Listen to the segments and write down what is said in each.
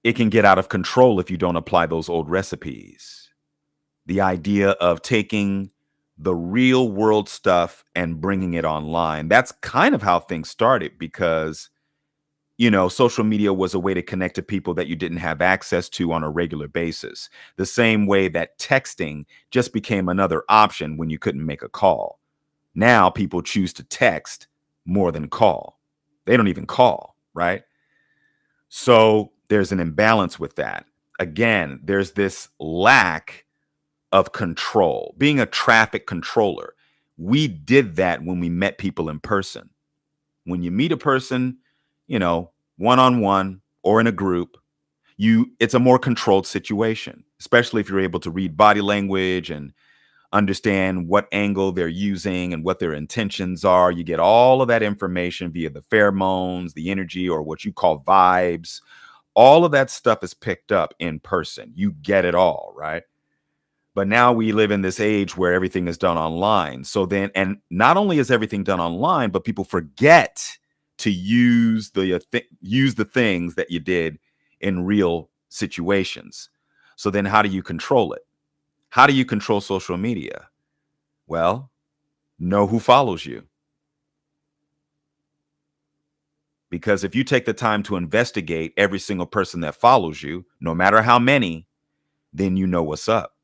it can get out of control if you don't apply those old recipes. The idea of taking the real world stuff and bringing it online. That's kind of how things started because, social media was a way to connect to people that you didn't have access to on a regular basis. The same way that texting just became another option when you couldn't make a call. Now people choose to text more than call. They don't even call, right? So there's an imbalance with that. Again, there's this lack of control, being a traffic controller. We did that when we met people in person. When you meet a person, one on one or in a group, it's a more controlled situation, especially if you're able to read body language and understand what angle they're using and what their intentions are. You get all of that information via the pheromones, the energy, or what you call vibes. All of that stuff is picked up in person. You get it all, right? But now we live in this age where everything is done online. So then, and not only is everything done online, but people forget to use the things that you did in real situations. So then how do you control it? How do you control social media? Well, know who follows you. Because if you take the time to investigate every single person that follows you, no matter how many, then you know what's up.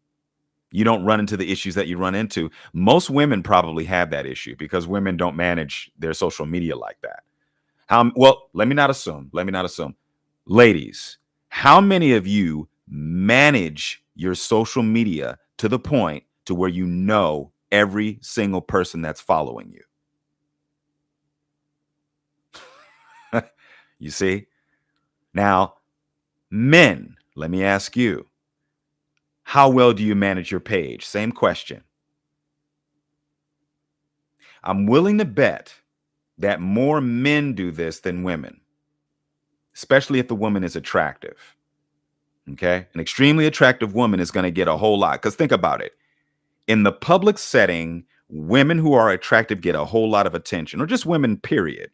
You don't run into the issues that you run into. Most women probably have that issue because women don't manage their social media like that. Well, let me not assume. Ladies, how many of you manage your social media to the point to where you know every single person that's following you? You see? Now, men, let me ask you, how well do you manage your page? Same question. I'm willing to bet that more men do this than women, especially if the woman is attractive. Okay? An extremely attractive woman is going to get a whole lot. Because think about it. In the public setting, women who are attractive get a whole lot of attention, or just women, period,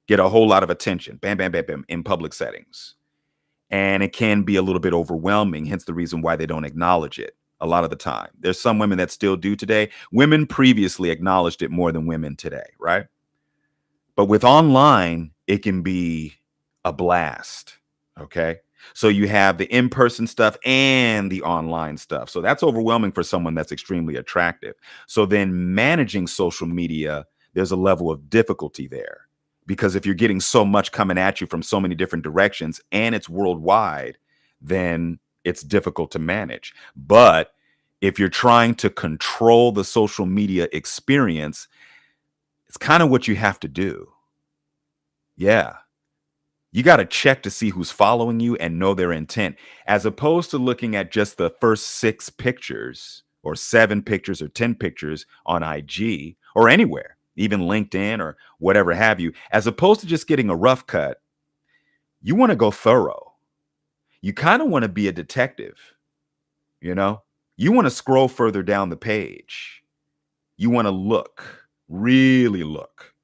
get a whole lot of attention. Bam, bam, bam, bam, in public settings. And it can be a little bit overwhelming, hence the reason why they don't acknowledge it a lot of the time. There's some women that still do today. Women previously acknowledged it more than women today, right? But with online, it can be a blast, okay? So you have the in-person stuff and the online stuff. So that's overwhelming for someone that's extremely attractive. So then managing social media, there's a level of difficulty there. Because if you're getting so much coming at you from so many different directions and it's worldwide, then it's difficult to manage. But if you're trying to control the social media experience, it's kind of what you have to do. Yeah. You got to check to see who's following you and know their intent, as opposed to looking at just the first 6 pictures or 7 pictures or 10 pictures on IG or anywhere, even LinkedIn or whatever have you, as opposed to just getting a rough cut. You want to go thorough. You kind of want to be a detective, you know? You want to scroll further down the page. You want to look, really look,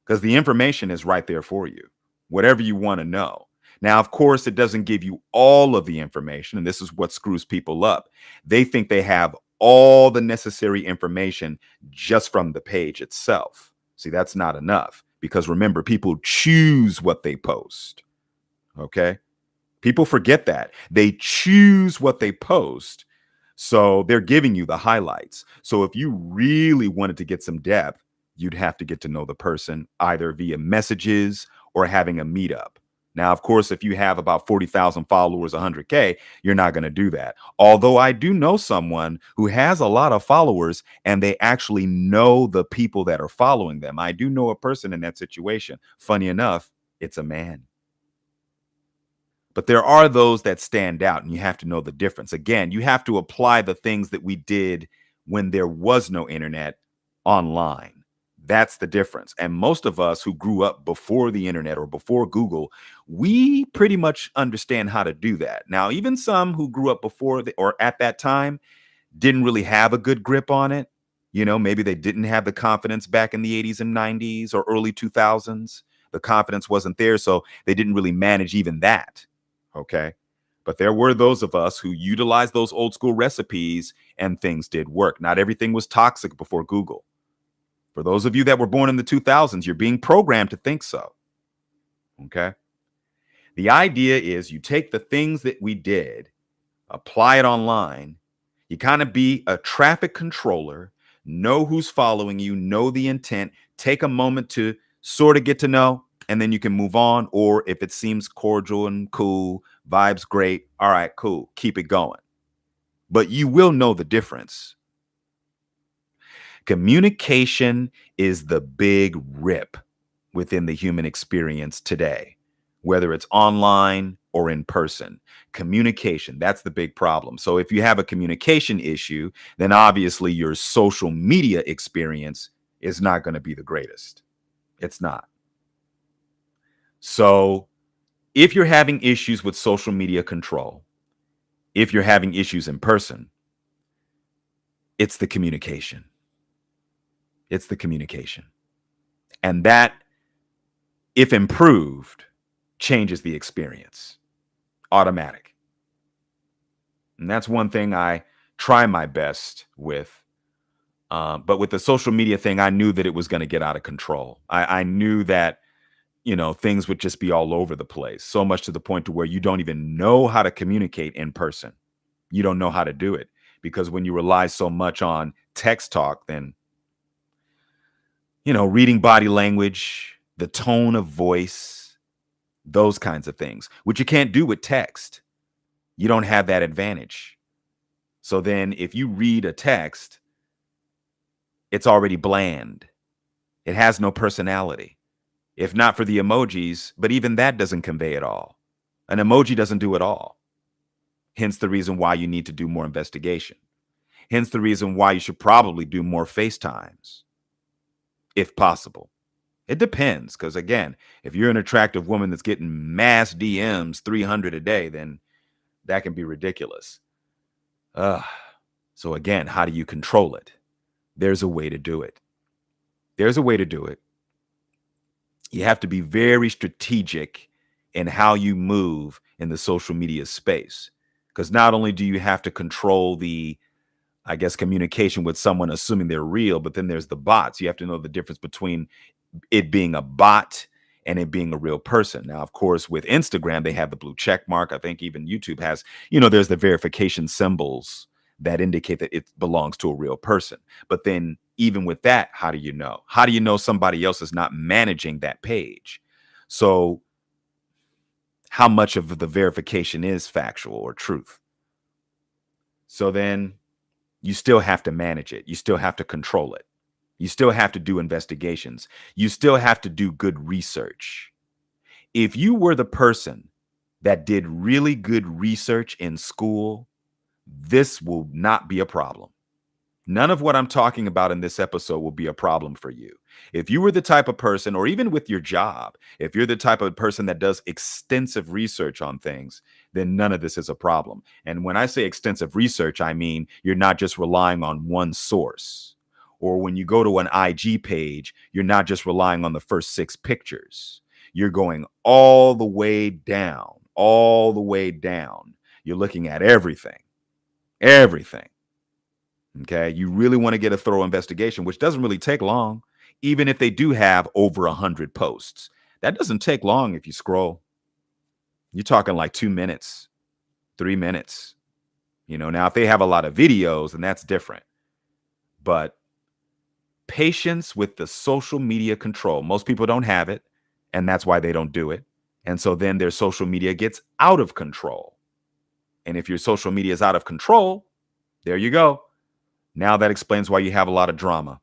because the information is right there for you, whatever you want to know. Now, of course, it doesn't give you all of the information, and this is what screws people up. They think they have all the necessary information just from the page itself. See, that's not enough, because remember, people choose what they post. Okay? People forget that. They choose what they post. So they're giving you the highlights. So if you really wanted to get some depth, you'd have to get to know the person either via messages or having a meetup. Now, of course, if you have about 40,000 followers, 100K, you're not going to do that. Although I do know someone who has a lot of followers and they actually know the people that are following them. I do know a person in that situation. Funny enough, it's a man. But there are those that stand out, and you have to know the difference. Again, you have to apply the things that we did when there was no internet online. That's the difference. And most of us who grew up before the internet or before Google, we pretty much understand how to do that. Now, even some who grew up before or at that time didn't really have a good grip on it. You know, maybe they didn't have the confidence back in the 80s and 90s or early 2000s. The confidence wasn't there, so they didn't really manage even that. Okay. But there were those of us who utilized those old school recipes and things did work. Not everything was toxic before Google. For those of you that were born in the 2000s, you're being programmed to think so. Okay. The idea is you take the things that we did, apply it online. You kind of be a traffic controller, know who's following you, know the intent, take a moment to sort of get to know, and then you can move on. Or if it seems cordial and cool, vibes great, all right, cool, keep it going. But you will know the difference. Communication is the big rip within the human experience today, whether it's online or in person. Communication, that's the big problem. So if you have a communication issue, then obviously your social media experience is not going to be the greatest. It's not. So if you're having issues with social media control, if you're having issues in person, it's the communication. It's the communication. And that, if improved, changes the experience. Automatic. And that's one thing I try my best with. But with the social media thing, I knew that it was going to get out of control. I knew that, things would just be all over the place, so much to the point to where you don't even know how to communicate in person. You don't know how to do it because when you rely so much on text talk, then, reading body language, the tone of voice, those kinds of things, which you can't do with text. You don't have that advantage. So then if you read a text, it's already bland. It has no personality. If not for the emojis, but even that doesn't convey it all. An emoji doesn't do it all. Hence the reason why you need to do more investigation. Hence the reason why you should probably do more FaceTimes, if possible. It depends, because again, if you're an attractive woman that's getting mass DMs, 300 a day, then that can be ridiculous. So again, how do you control it? There's a way to do it. There's a way to do it. You have to be very strategic in how you move in the social media space, because not only do you have to control the, communication with someone assuming they're real, but then there's the bots. You have to know the difference between it being a bot and it being a real person. Now, of course, with Instagram, they have the blue check mark. I think even YouTube has, there's the verification symbols that indicate that it belongs to a real person. But then even with that, how do you know? How do you know somebody else is not managing that page? So how much of the verification is factual or truth? So then you still have to manage it. You still have to control it. You still have to do investigations. You still have to do good research. If you were the person that did really good research in school, this will not be a problem. None of what I'm talking about in this episode will be a problem for you. If you were the type of person, or even with your job, if you're the type of person that does extensive research on things, then none of this is a problem. And when I say extensive research, I mean you're not just relying on one source. Or when you go to an IG page, you're not just relying on the first 6 pictures. You're going all the way down, all the way down. You're looking at everything. Everything. Okay. You really want to get a thorough investigation, which doesn't really take long, even if they do have over 100 posts. That doesn't take long if you scroll. You're talking like 2 minutes, 3 minutes. Now if they have a lot of videos, then that's different. But patience with the social media control. Most people don't have it, and that's why they don't do it. And so then their social media gets out of control. And if your social media is out of control, there you go. Now that explains why you have a lot of drama.